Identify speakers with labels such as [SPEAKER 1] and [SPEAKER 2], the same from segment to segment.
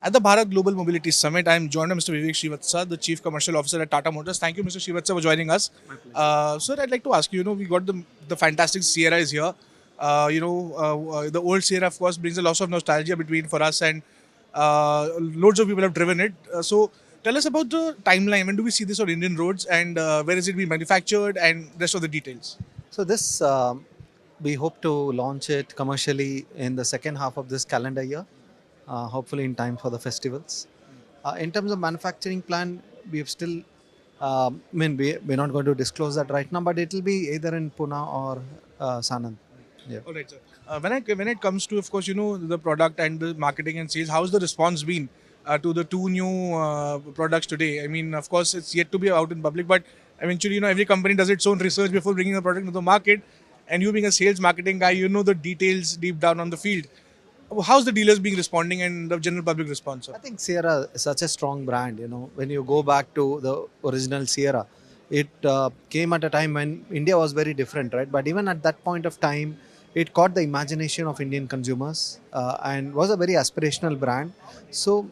[SPEAKER 1] At the Bharat Global Mobility Summit, I am joined by Mr. Vivek Srivatsa, the Chief Commercial Officer at Tata Motors. Thank you, Mr. Srivatsa, for joining us. Sir, I'd like to ask you, we got the fantastic Sierra is here. The old Sierra, of course, brings a lot of nostalgia between for us, and loads of people have driven it. So, tell us about the timeline. When do we see this on Indian roads, and where is it being manufactured, and rest of the details?
[SPEAKER 2] So this we hope to launch it commercially in the second half of this calendar year, hopefully in time for the festivals. In terms of manufacturing plan, we've still, we're not going to disclose that right now, but it will be either in Pune or Sanand. Yeah.
[SPEAKER 1] All right, sir. When it comes to, of course, the product and the marketing and sales, how's the response been to the two new products today? I mean, of course, it's yet to be out in public, but eventually, every company does its own research before bringing a product to the market. And you being a sales marketing guy, you know the details deep down on the field. How's the dealers being responding and the general public response, sir?
[SPEAKER 2] I think Sierra is such a strong brand. When you go back to the original Sierra, it came at a time when India was very different, right? But even at that point of time, it caught the imagination of Indian consumers and was a very aspirational brand. So,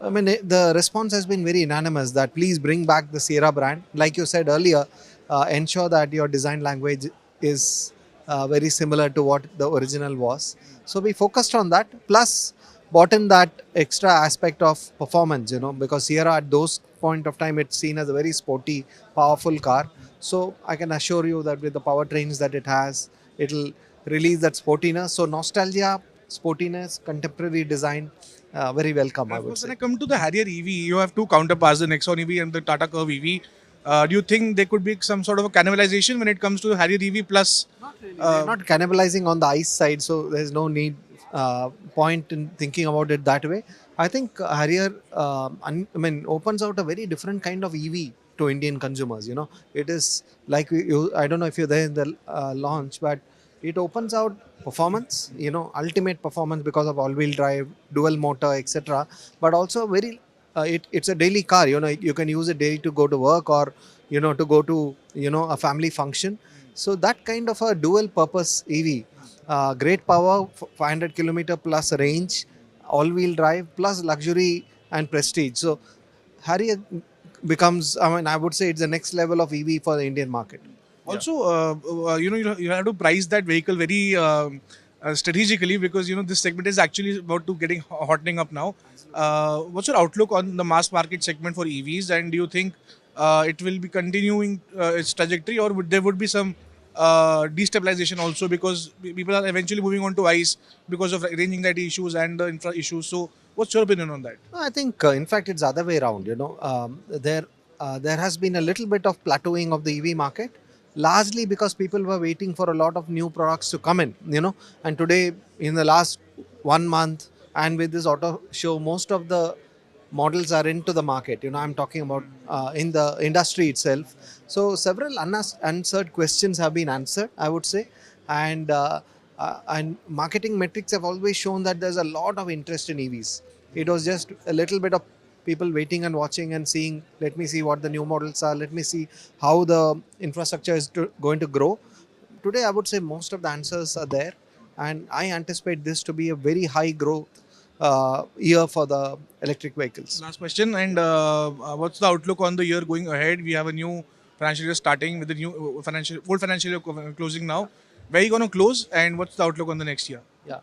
[SPEAKER 2] the response has been very unanimous that please bring back the Sierra brand. Like you said earlier, ensure that your design language is very similar to what the original was. So we focused on that, plus brought in that extra aspect of performance, because Sierra at those point of time it's seen as a very sporty, powerful car. So I can assure you that with the powertrains that it has, it'll release that sportiness. So nostalgia, sportiness, contemporary design, very welcome, I
[SPEAKER 1] Of
[SPEAKER 2] would
[SPEAKER 1] course, when
[SPEAKER 2] say.
[SPEAKER 1] I come to the Harrier EV, you have two counterparts, the Nexon EV and the Tata Curve EV. Do you think there could be some sort of a cannibalization when it comes to the Harrier EV plus?
[SPEAKER 2] We're not cannibalizing on the ICE side, so there's no point in thinking about it that way. I think Harrier, opens out a very different kind of EV to Indian consumers. It is like I don't know if you're there in the launch, but it opens out performance. Ultimate performance because of all-wheel drive, dual motor, etc. But also very, it's a daily car. You can use it daily to go to work or to go to a family function. So that kind of a dual purpose EV, great power, 500 kilometer plus range, all wheel drive plus luxury and prestige. So Harrier becomes, I would say it's the next level of EV for the Indian market.
[SPEAKER 1] Also, you have to price that vehicle very strategically, because this segment is actually about to getting hottening up now. What's your outlook on the mass market segment for EVs, and do you think it will be continuing its trajectory, or there would be some destabilization also, because people are eventually moving on to ICE because of range anxiety issues and the infra issues? So, what's your opinion on that?
[SPEAKER 2] No, I think, in fact, it's the other way around. There has been a little bit of plateauing of the EV market, largely because people were waiting for a lot of new products to come in. And today, in the last 1 month, and with this auto show, most of the models are into the market. I'm talking about in the industry itself. So several unanswered questions have been answered, I would say, and marketing metrics have always shown that there's a lot of interest in EVs. It was just a little bit of people waiting and watching and seeing. Let me see what the new models are. Let me see how the infrastructure is going to grow. Today, I would say most of the answers are there, and I anticipate this to be a very high growth year for the electric vehicles.
[SPEAKER 1] Last question, and what's the outlook on the year going ahead? We have a new financial year starting with the new full financial year closing now. Where are you going to close, and what's the outlook on the next year?
[SPEAKER 2] Yeah.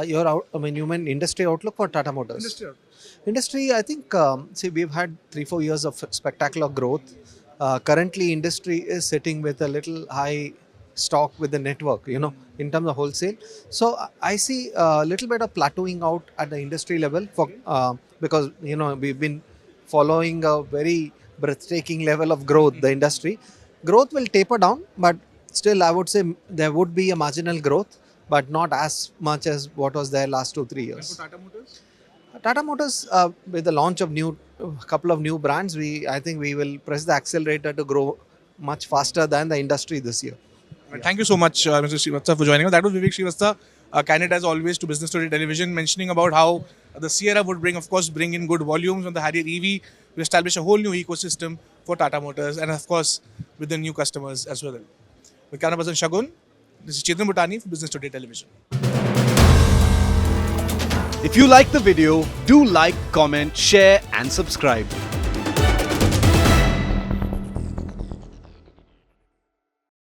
[SPEAKER 2] You mean industry outlook for Tata Motors?
[SPEAKER 1] Industry.
[SPEAKER 2] Industry, I think, see, we've had 3-4 years of spectacular growth. Currently, industry is sitting with a little high stock with the network, in terms of wholesale. So I see a little bit of plateauing out at the industry level because, we've been following a very breathtaking level of growth, the industry. Growth will taper down, but still, I would say there would be a marginal growth, but not as much as what was there last 2-3
[SPEAKER 1] And
[SPEAKER 2] years.
[SPEAKER 1] for Tata Motors?
[SPEAKER 2] Tata Motors, with the launch of couple of new brands, I think we will press the accelerator to grow much faster than the industry this year.
[SPEAKER 1] Well, thank you so much, Mr. Srivatsa, for joining us. That was Vivek Srivatsa, candidate as always to Business Story Television, mentioning about how the Sierra would bring in good volumes on the Harrier EV to establish a whole new ecosystem for Tata Motors, and of course with the new customers as well. With camera person Shagun, this is Chetan Bhutani for Business Today Television.
[SPEAKER 3] If you like the video, do like, comment, share and subscribe.